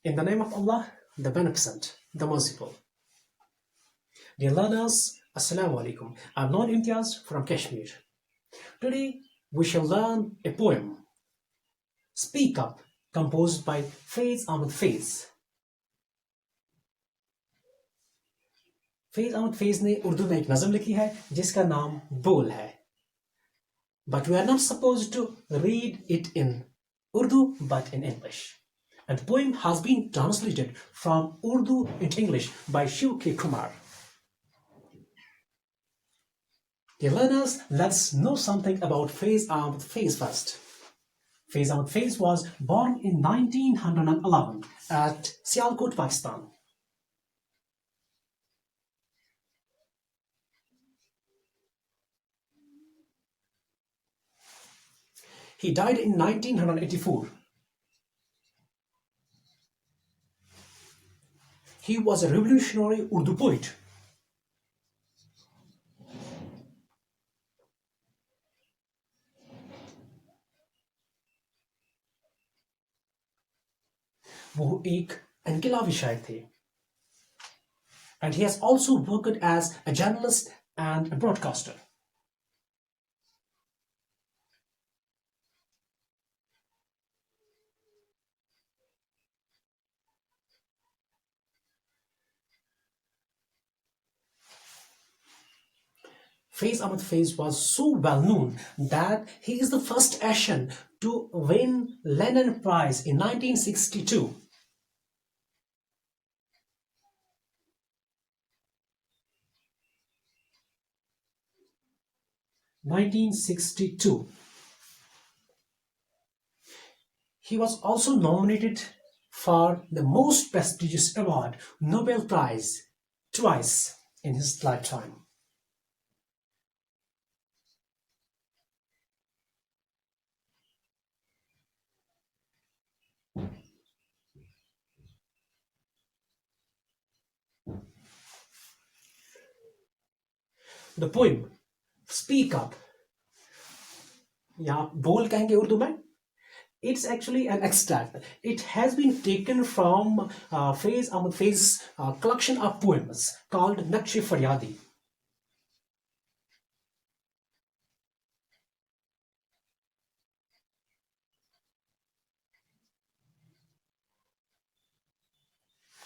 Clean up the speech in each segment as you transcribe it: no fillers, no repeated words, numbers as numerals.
In the name of Allah, the Beneficent, the Merciful. Dear learners, Assalamu alaikum. I'm Lone Imtiaz from Kashmir. Today we shall learn a poem, Speak Up, composed by Faiz. फैज़ ने उर्दू में एक नज़म लिखी है जिसका नाम बोल है. But we are not supposed to read it in Urdu but in English. And the poem has been translated from Urdu into English by Shiv K. Kumar. Dear learners, let's know something about Faiz first. Faiz was born in 1911 at Sialkot, Pakistan. He died in 1984. He was a revolutionary Urdu poet. वो एक इनकलाबी शायर थे. And he has also worked as a journalist and a broadcaster. Faiz was so well known that he is the first Asian to win Lenin Prize in 1962. He was also nominated for the most prestigious award, Nobel Prize, twice in his lifetime. The poem Speak Up, या बोल कहेंगे उर्दू में, it's actually an extract. It has been taken from Faiz's collection of poems called Naqsh Faryadi.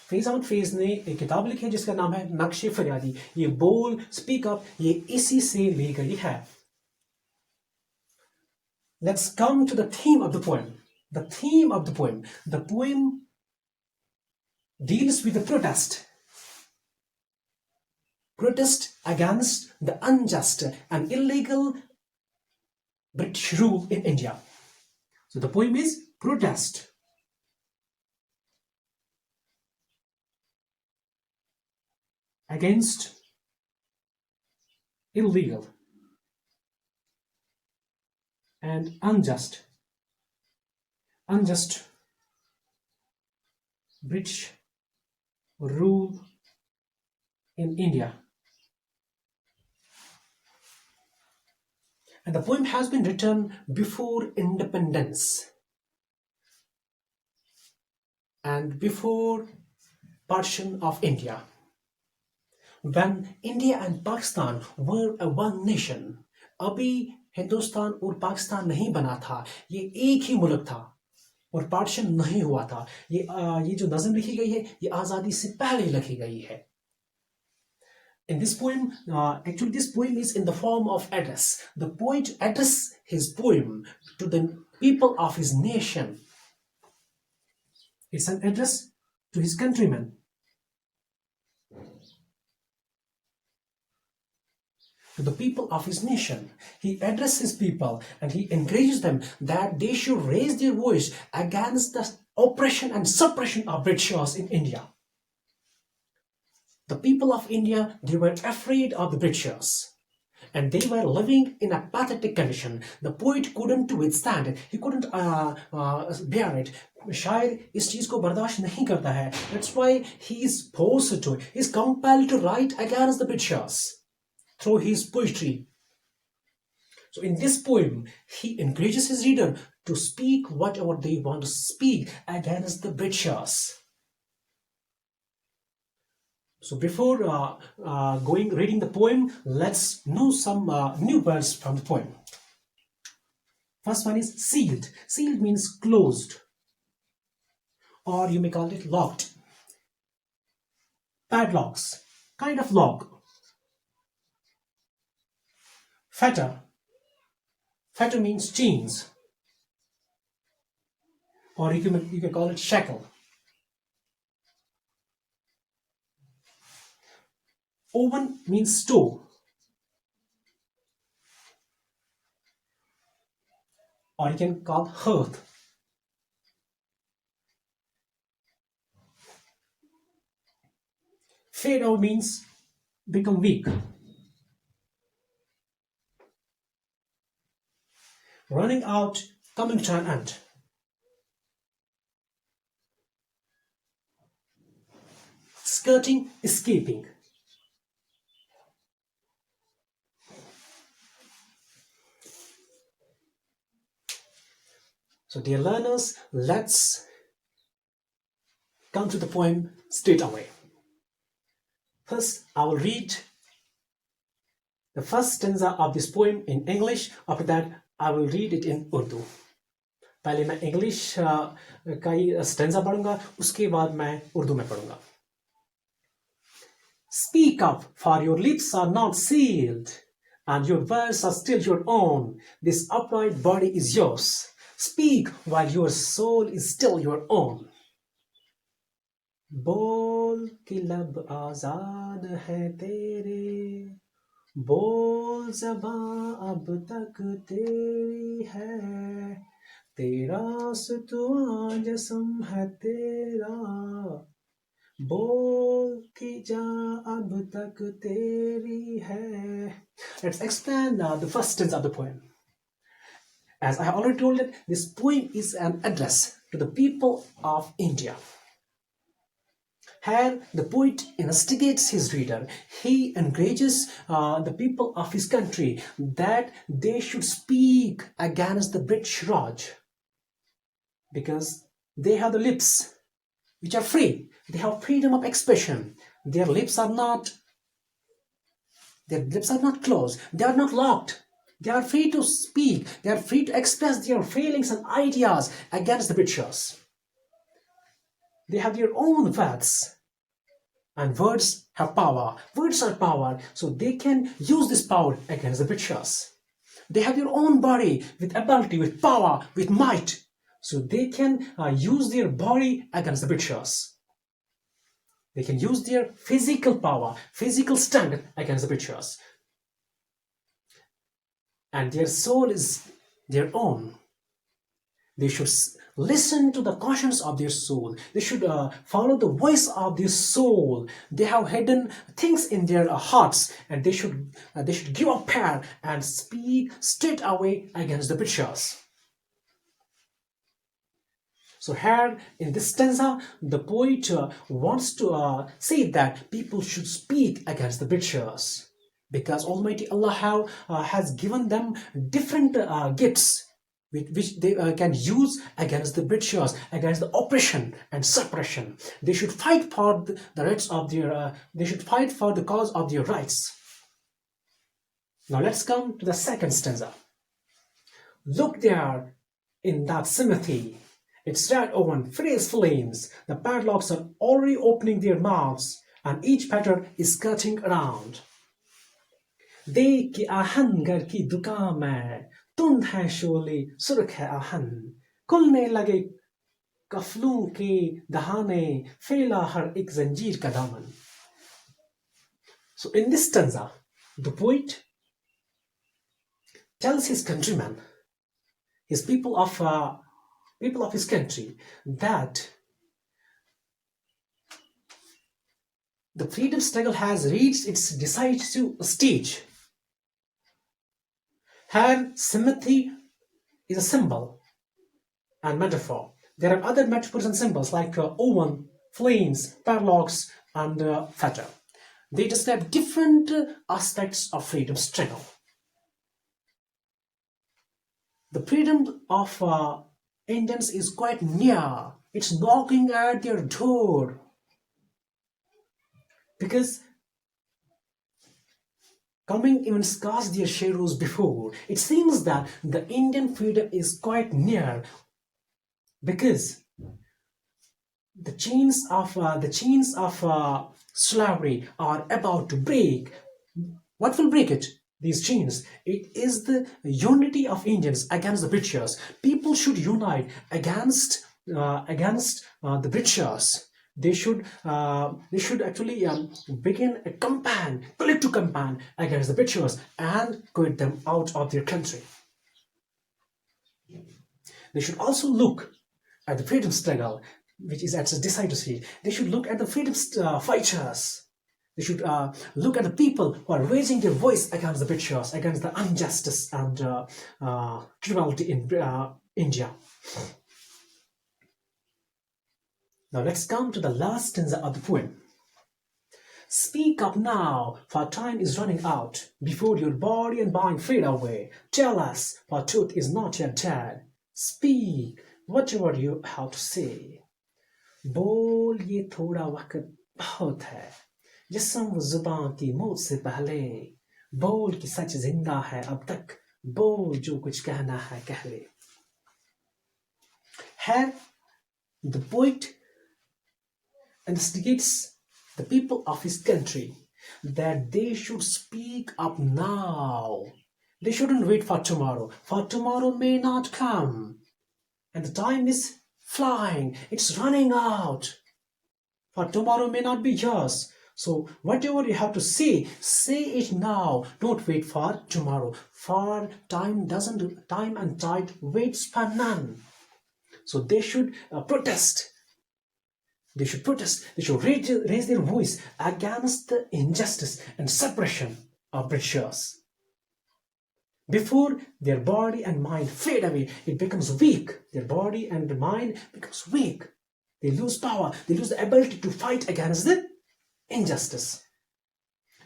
Faiz ने एक किताब लिखी है जिसका नाम है नक्शे फरियादी. ये बोल स्पीक अप ये इसी से ली गई है. Let's come to the theme of the poem. The theme of the poem. The poem deals with the protest. Protest against the unjust and illegal British rule in India. So the poem is protest against illegal and unjust British rule in India. And the poem has been written before independence and before partition of India. When India and Pakistan were a one nation, अभी हिंदुस्तान और पाकिस्तान नहीं बना था, ये एक ही मुल्क था और पार्टीशन नहीं हुआ था. ये जो नज़म लिखी गई है ये आज़ादी से पहले लिखी गई है. In this poem, actually this poem is in the form of address. The poet addresses his poem to the people of his nation. It's an address to his countrymen. To the people of his nation. He addresses people and he encourages them that they should raise their voice against the oppression and suppression of Britishers in India. The people of India, they were afraid of the Britishers and they were living in a pathetic condition. The poet couldn't withstand it. He couldn't bear it. शायर इस चीज को बर्दाश्त नहीं करता है. That's why he is forced to, he is compelled to write against the Britishers through his poetry. So in this poem, he encourages his reader to speak whatever they want to speak against the Britishers. So before going reading the poem, let's know some new words from the poem. First one is sealed. Sealed means closed, or you may call it locked. Padlocks, kind of lock. Fetter. Fetter means chains, or you can call it shackle. Oven means stove, or you can call hearth. Fade out means become weak. Running out, coming to an end. Skirting, escaping. So dear learners, let's come to the poem straight away. First, I will read the first stanza of this poem in English. After that, I will read it in Urdu. पहले मैं English का ही stanza पढ़ूंगा, उसके बाद मैं उर्दू में पढ़ूंगा. Speak up, for your lips are not sealed, and your words are still your own. This upright body is yours. Speak while your soul is still your own. बोल कि लब आजाद है तेरे, बोल ज़बां अब तक तेरी है, तेरा सुतुआ जिस्म है तेरा, बोल कि जा अब तक तेरी है. Let's explain the first stanza of the poem. As I have already told that this poem is an address to the people of India. Here, the poet instigates his reader. He encourages the people of his country that they should speak against the British Raj, because they have the lips which are free. They have freedom of expression. Their lips are not closed. They are not locked. They are free to speak. They are free to express their feelings and ideas against the Britishers. They have their own words. And words have power. Words are power. So they can use this power against the Britishers. They have their own body with ability, with power, with might. So they can use their body against the Britishers. They can use their physical power, physical strength against the Britishers. And their soul is their own. They should listen to the cautions of their soul. They should follow the voice of their soul. They have hidden things in their hearts, and they should give up prayer and speak straight away against the Britishers. So here in this stanza, the poet wants to say that people should speak against the Britishers, because Almighty Allah has given them different gifts which they can use against the Britishers, against the oppression and suppression. They should fight for the rights of their. They should fight for the cause of their rights. Now let's come to the second stanza. Look there in that cemetery. Its red oven frees flames. The padlocks are already opening their mouths, and each petal is skirting around. देख कि आहन घर की दुकान में तुंद है शोले सुर्ख है आहन खुलने लगे कफलों के दहाने फैला हर एक जंजीर का दामन. So in this stanza, the poet tells his countrymen, his people of his country, that the freedom struggle has reached its decisive stage. Here, symmetry is a symbol and metaphor. There are other metaphors and symbols like oven, flames, padlocks, and fetter. They describe different aspects of freedom struggle. The freedom of Indians is quite near. It's knocking at their door. because coming even cast their shadows before. It seems that the Indian freedom is quite near because the chains of slavery are about to break. What will break it? These chains. It is the unity of Indians against the Britishers. People should unite against the Britishers. They should actually begin a campaign, collective campaign against the Britishers and get them out of their country. They should also look at the freedom struggle, which is at a decisive stage. They should look at the freedom fighters. They should look at the people who are raising their voice against the Britishers, against the injustice and cruelty in India. Now let's come to the last stanza of the poem. Speak up now, for time is running out, before your body and mind fade away. Tell us, for truth is not yet dead. Speak whatever you have to say. बोल ये थोड़ा वक्त बहुत है जिस्म वो जुबान की मौत से पहले बोल कि सच जिंदा है अब तक बोल जो कुछ कहना है कह ले. Here the poet instigates the people of his country that they should speak up now. They shouldn't wait for tomorrow may not come, and the time is flying, it's running out, for tomorrow may not be yours. So whatever you have to say it now. Don't wait for tomorrow, for time and tide waits for none. So they should protest. They should raise their voice against the injustice and suppression of Britishers. Before their body and mind fade away, it becomes weak. Their body and the mind becomes weak. They lose power. They lose the ability to fight against the injustice.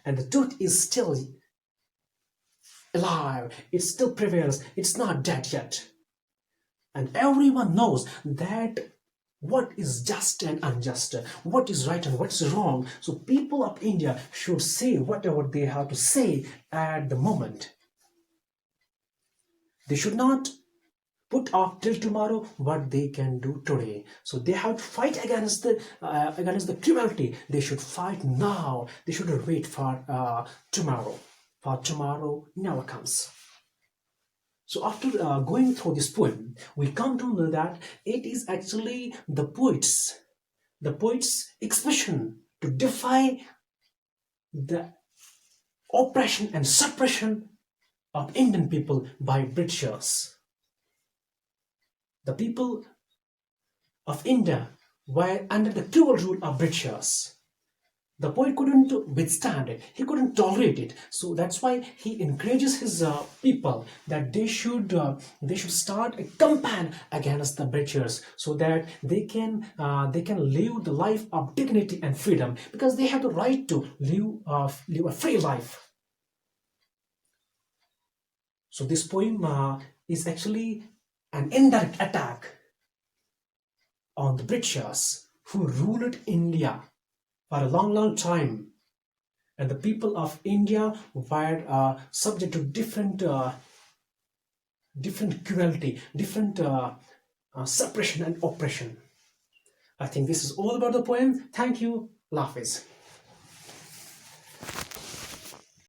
And the truth is still alive. It still prevails. It's not dead yet. And everyone knows that what is just and unjust, what is right and what is wrong. So people of India should say whatever they have to say at the moment. They should not put off till tomorrow what they can do today. So they have to fight against the cruelty. They should fight now. They shouldn't wait for tomorrow. For tomorrow never comes. So after going through this poem, we come to know that it is actually the poet's expression to defy the oppression and suppression of Indian people by Britishers. The people of India were under the cruel rule of Britishers. The poet couldn't withstand it. He couldn't tolerate it. So that's why he encourages his people that they should start a campaign against the Britishers so that they can live the life of dignity and freedom, because they have the right to live a free life. So this poem is actually an indirect attack on the Britishers who ruled India for a long time, and the people of India were subject to different cruelty, different suppression and oppression. I think this is all about the poem. Thank you. Allah Hafiz.